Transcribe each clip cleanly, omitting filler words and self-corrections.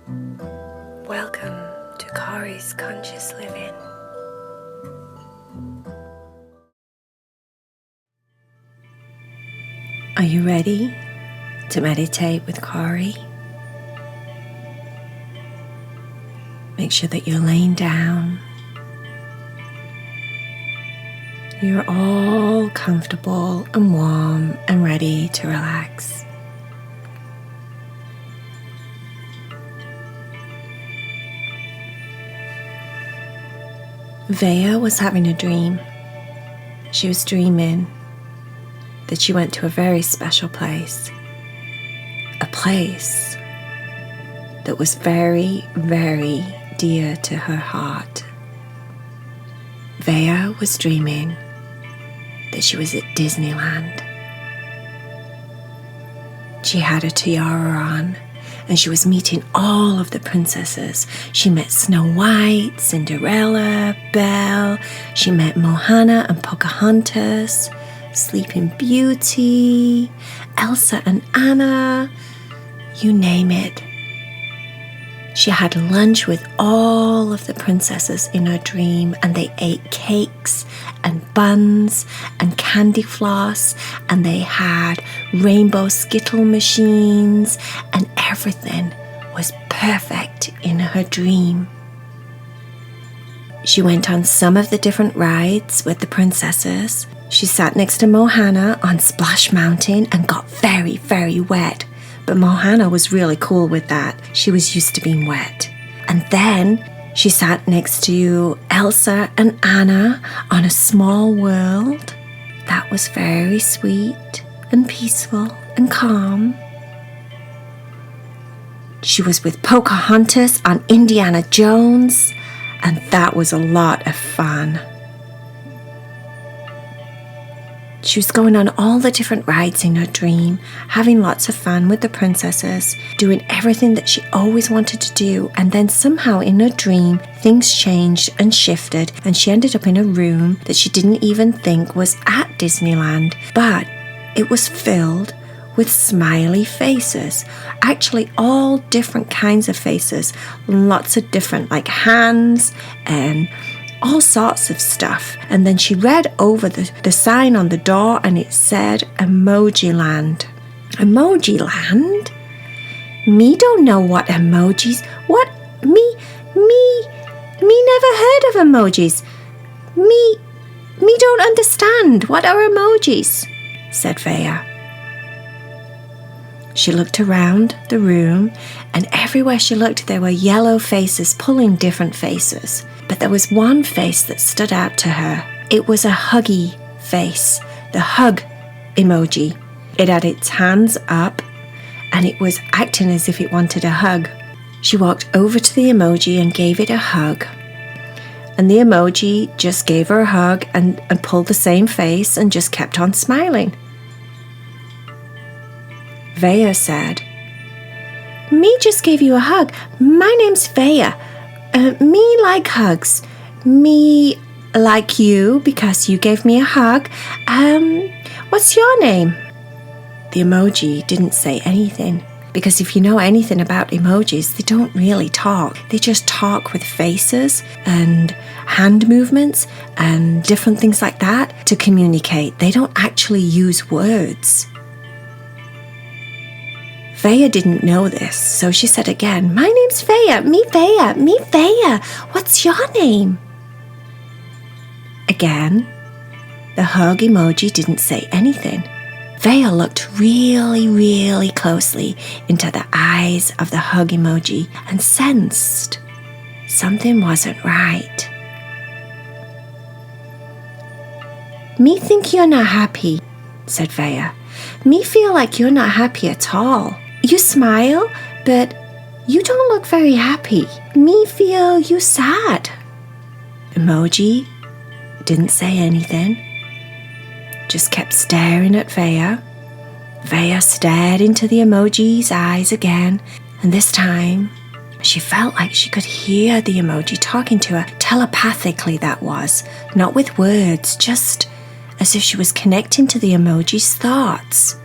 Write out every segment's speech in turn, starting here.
Welcome to Cory's Conscious Living. Are you ready to meditate with Cory? Make sure that you're laying down. You're all comfortable and warm and ready to relax. Vaya was having a dream. She was dreaming that she went to a very special place. A place that was very, very dear to her heart. Vaya was dreaming that she was at Disneyland. She had a tiara on and she was meeting all of the princesses. She met Snow White, Cinderella, Belle. She met Moana and Pocahontas, Sleeping Beauty, Elsa and Anna, you name it. She had lunch with all of the princesses in her dream, and they ate cakes and buns and candy floss, and they had rainbow Skittle machines, and everything was perfect in her dream. She went on some of the different rides with the princesses. She sat next to Moana on Splash Mountain and got very, very wet. But Moana was really cool with that. She was used to being wet. And then she sat next to Elsa and Anna on a small world that was very sweet and peaceful and calm. She was with Pocahontas on Indiana Jones, and that was a lot of fun. She was going on all the different rides in her dream, having lots of fun with the princesses, doing everything that she always wanted to do, and then somehow in her dream, things changed and shifted, and she ended up in a room that she didn't even think was at Disneyland, but it was filled with smiley faces, actually all different kinds of faces, lots of different like hands and all sorts of stuff. And then she read over the sign on the door, and it said Emoji Land. Emoji Land? Me don't know what emojis. What? Me never heard of emojis. Me don't understand. What are emojis? Said Vaya. She looked around the room, and everywhere she looked there were yellow faces pulling different faces. But there was one face that stood out to her. It was a huggy face, the hug emoji. It had its hands up and it was acting as if it wanted a hug. She walked over to the emoji and gave it a hug. And the emoji just gave her a hug and pulled the same face and just kept on smiling. Vaya said, "Me just gave you a hug. My name's Vaya. Me like hugs. Me like you because you gave me a hug. What's your name?" The emoji didn't say anything, because if you know anything about emojis, they don't really talk. They just talk with faces and hand movements and different things like that to communicate. They don't actually use words. Vaya didn't know this, so she said again, "My name's Vaya. Me Vaya. What's your name?" Again, the hug emoji didn't say anything. Vaya looked really, really closely into the eyes of the hug emoji and sensed something wasn't right. "Me think you're not happy," said Vaya. "Me feel like you're not happy at all. You smile, but you don't look very happy. Me feel you sad." Emoji didn't say anything, just kept staring at Vaya. Vaya stared into the emoji's eyes again, and this time she felt like she could hear the emoji talking to her, telepathically that was, not with words, just as if she was connecting to the emoji's thoughts.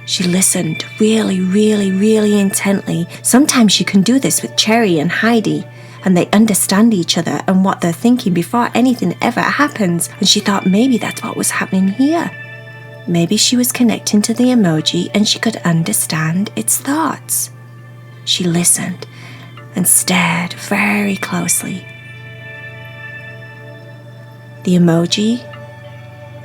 She listened really, really, really intently. Sometimes she can do this with Cherry and Heidi, and they understand each other and what they're thinking before anything ever happens. And she thought maybe that's what was happening here. Maybe she was connecting to the emoji and she could understand its thoughts. She listened and stared very closely. The emoji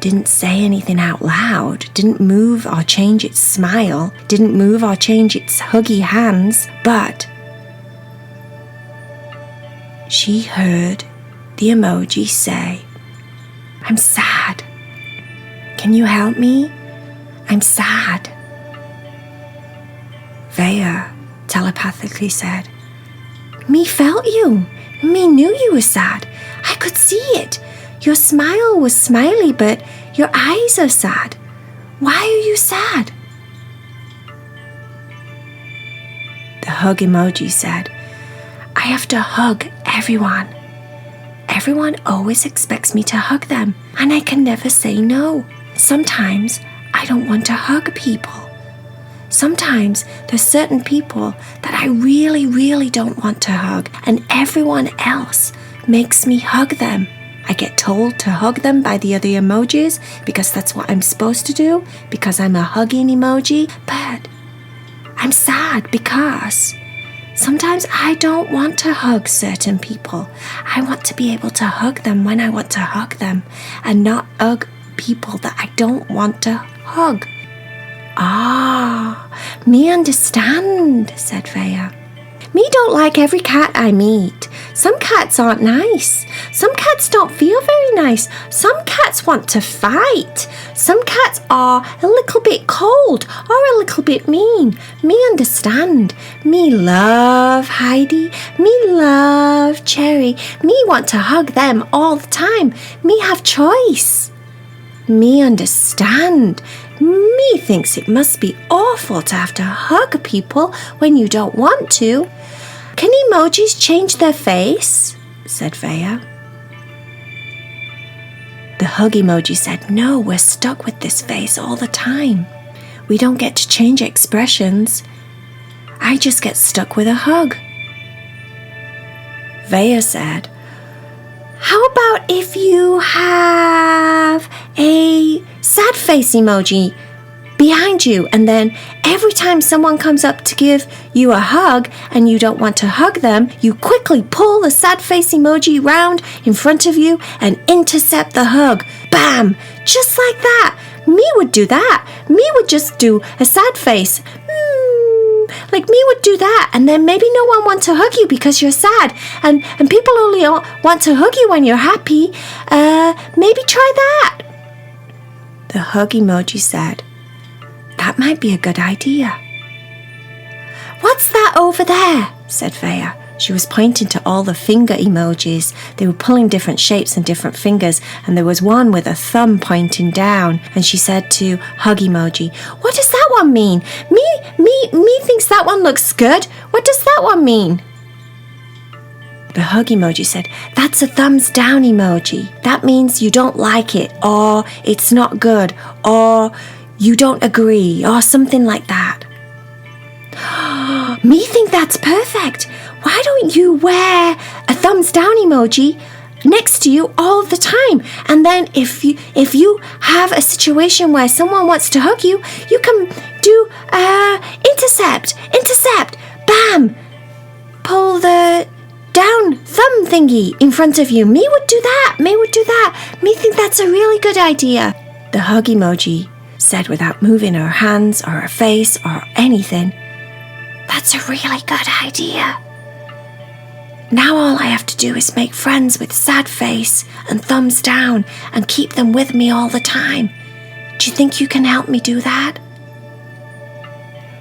didn't say anything out loud, didn't move or change its smile, didn't move or change its huggy hands, but she heard the emoji say, "I'm sad. Can you help me? I'm sad." Vaya telepathically said, "Me felt you. Me knew you were sad. I could see it. Your smile was smiley, but your eyes are sad. Why are you sad?" The hug emoji said, "I have to hug everyone. Everyone always expects me to hug them, and I can never say no. Sometimes I don't want to hug people. Sometimes there's certain people that I really, really don't want to hug, and everyone else makes me hug them. I get told to hug them by the other emojis because that's what I'm supposed to do, because I'm a hugging emoji, but I'm sad because sometimes I don't want to hug certain people. I want to be able to hug them when I want to hug them and not hug people that I don't want to hug." "Ah, me understand," said Vaya. "Me don't like every cat I meet. Some cats aren't nice. Some cats don't feel very nice. Some cats want to fight. Some cats are a little bit cold or a little bit mean. Me understand. Me love Heidi. Me love Cherry. Me want to hug them all the time. Me have choice. Me understand. Me thinks it must be awful to have to hug people when you don't want to. Can emojis change their face?" said Vaya. The hug emoji said, "No, we're stuck with this face all the time. We don't get to change expressions. I just get stuck with a hug." Vaya said, "How about if you have a sad face emoji behind you, and then every time someone comes up to give you a hug and you don't want to hug them, you quickly pull the sad face emoji round in front of you and intercept the hug. Bam! Just like that. Me would do that. Me would just do a sad face. Like me would do that, and then maybe no one wants to hug you because you're sad, and people only want to hug you when you're happy. Maybe try that." The hug emoji said, "That might be a good idea." "What's that over there?" said Vaya. She was pointing to all the finger emojis. They were pulling different shapes and different fingers, and there was one with a thumb pointing down, and she said to hug emoji, "What does that one mean? Me thinks that one looks good. What does that one mean?" The hug emoji said, "That's a thumbs down emoji. That means you don't like it, or it's not good, or you don't agree, or something like that." "Me think that's perfect. Why don't you wear a thumbs down emoji next to you all the time? And then if you have a situation where someone wants to hug you, you can do intercept, bam, pull the down thumb thingy in front of you. Me would do that. Me think that's a really good idea." The hug emoji said without moving her hands or her face or anything, "That's a really good idea. Now all I have to do is make friends with sad face and thumbs down and keep them with me all the time. Do you think you can help me do that?"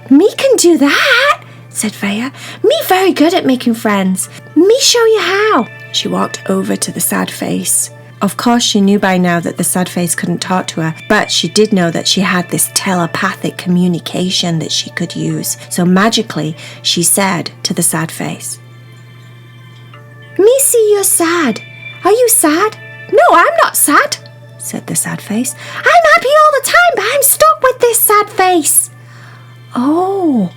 "Me can do that," said Vaya. "Me very good at making friends. Me show you how." She walked over to the sad face. Of course, she knew by now that the sad face couldn't talk to her, but she did know that she had this telepathic communication that she could use. So magically, she said to the sad face, "Me see you're sad. Are you sad?" "No, I'm not sad," said the sad face. "I'm happy all the time, but I'm stuck with this sad face." "Oh,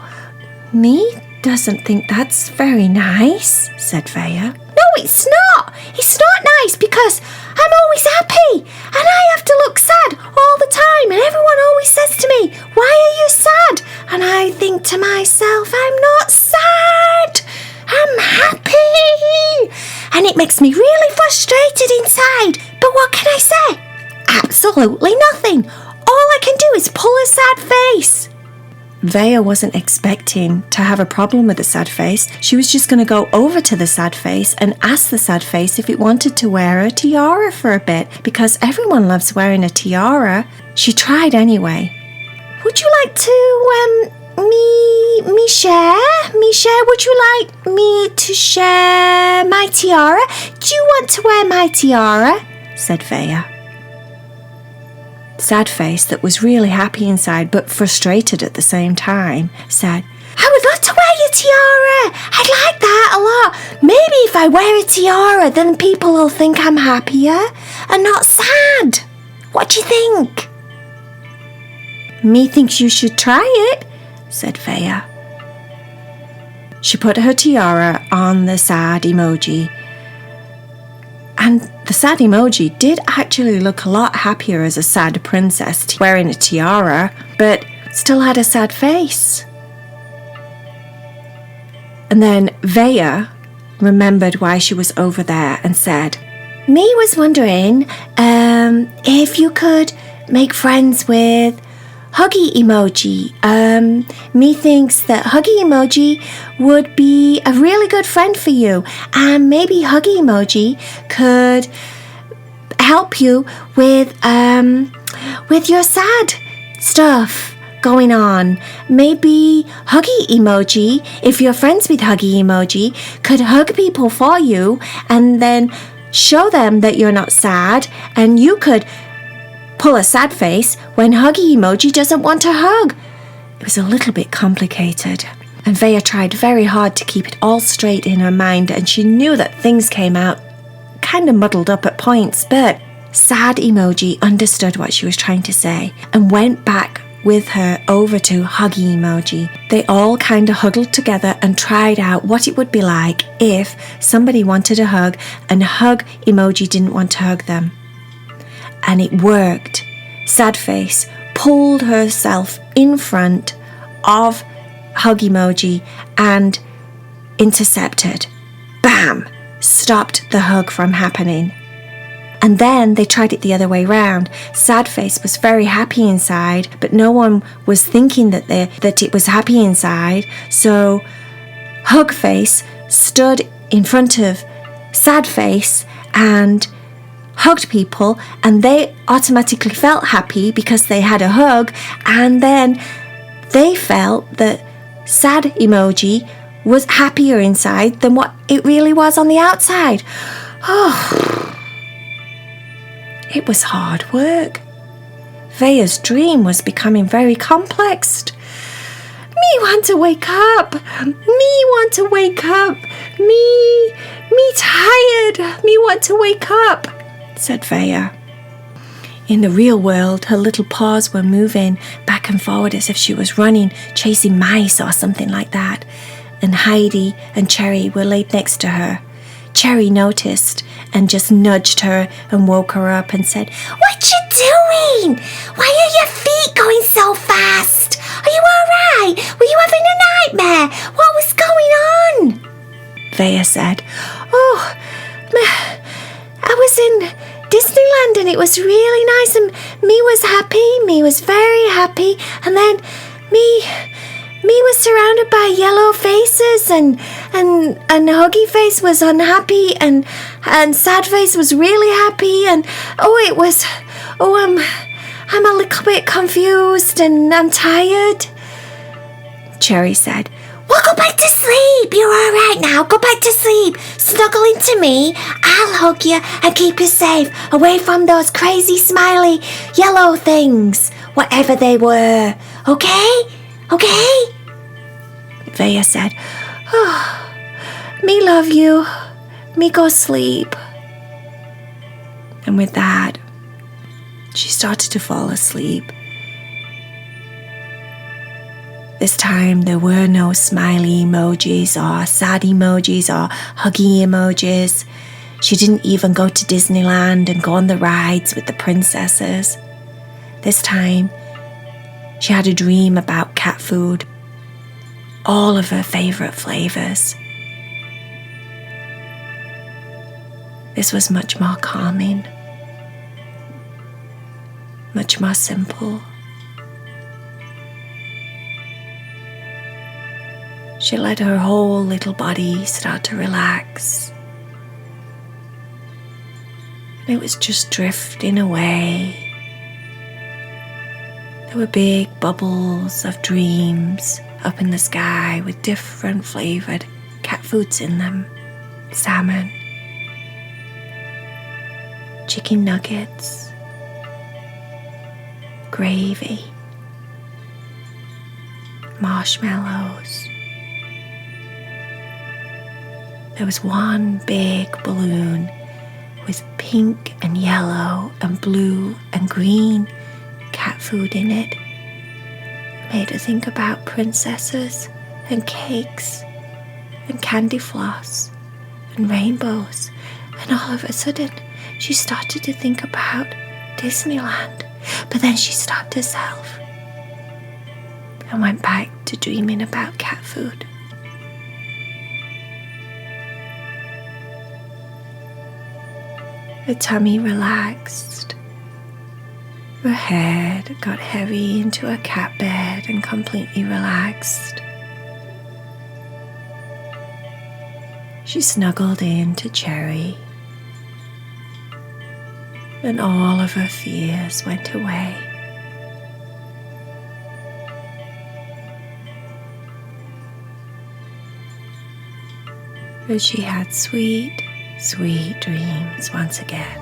me doesn't think that's very nice," said Vaya. "No, it's not. It's not nice because I'm always happy and I have to look sad all the time, and everyone always says to me, 'Why are you sad?' And I think to myself, I'm not sad. I'm happy. And it makes me really frustrated inside. But what can I say? Absolutely nothing. All I can do is pull a sad face." Vaya wasn't expecting to have a problem with the sad face. She was just going to go over to the sad face and ask the sad face if it wanted to wear a tiara for a bit, because everyone loves wearing a tiara. She tried anyway. "Would you like to, me share? Would you like me to share my tiara? Do you want to wear my tiara?" said Vaya. Sad face, that was really happy inside but frustrated at the same time, said, "I would love to wear your tiara. I'd like that a lot. Maybe if I wear a tiara, then people will think I'm happier and not sad. What do you think?" "Me thinks you should try it," said Vaya. She put her tiara on the sad emoji, and the sad emoji did actually look a lot happier as a sad princess wearing a tiara, but still had a sad face. And then Vaya remembered why she was over there and said, "Me was wondering if you could make friends with Huggy Emoji. Me thinks that Huggy Emoji would be a really good friend for you, and maybe Huggy Emoji could help you with your sad stuff going on. Maybe Huggy Emoji, if you're friends with Huggy Emoji, could hug people for you and then show them that you're not sad, and you could pull a sad face when Huggy Emoji doesn't want to hug." It was a little bit complicated, and Vaya tried very hard to keep it all straight in her mind, and she knew that things came out kind of muddled up at points, but sad emoji understood what she was trying to say and went back with her over to Huggy Emoji. They all kind of huddled together and tried out what it would be like if somebody wanted a hug and Hug Emoji didn't want to hug them. And it worked. Sad face pulled herself in front of Hug Emoji and intercepted. Bam! Stopped the hug from happening. And then they tried it the other way round. Sad face was very happy inside, but no one was thinking that it was happy inside. So Hug face stood in front of sad face and hugged people, and they automatically felt happy because they had a hug, and then they felt that sad emoji was happier inside than what it really was on the outside. Oh, it was hard work. Vaya's dream was becoming very complex. "Me want to wake up. Me want to wake up. Me tired. Me want to wake up," said Vaya. In the real world, her little paws were moving back and forward as if she was running, chasing mice or something like that. And Heidi and Cherry were laid next to her. Cherry noticed and just nudged her and woke her up and said, "What you doing? Why are your feet going so fast? Are you all right? Were you having a nightmare? What was going on?" Vaya said, "Oh, I was in Disneyland and it was really nice, and me was happy. Me was very happy, and then me was surrounded by yellow faces, and Huggy face was unhappy, and sad face was really happy, and I'm a little bit confused and I'm tired." Cherry said, "Well, go back to sleep. You're all right now. Go back to sleep. Snuggle into me. I'll hug you and keep you safe away from those crazy smiley yellow things, whatever they were. Okay? Okay?" Vaya said, "Oh, me love you. Me go sleep." And with that, she started to fall asleep. This time there were no smiley emojis or sad emojis or huggy emojis. She didn't even go to Disneyland and go on the rides with the princesses. This time she had a dream about cat food, all of her favourite flavours. This was much more calming, much more simple. She let her whole little body start to relax. And it was just drifting away. There were big bubbles of dreams up in the sky with different flavoured cat foods in them. Salmon, chicken nuggets, gravy, marshmallows. There was one big balloon with pink and yellow and blue and green cat food in it. It made her think about princesses and cakes and candy floss and rainbows. And all of a sudden, she started to think about Disneyland. But then she stopped herself and went back to dreaming about cat food. Her tummy relaxed. Her head got heavy into her cat bed and completely relaxed. She snuggled into Cherry, and all of her fears went away. And she had sweet, sweet dreams once again.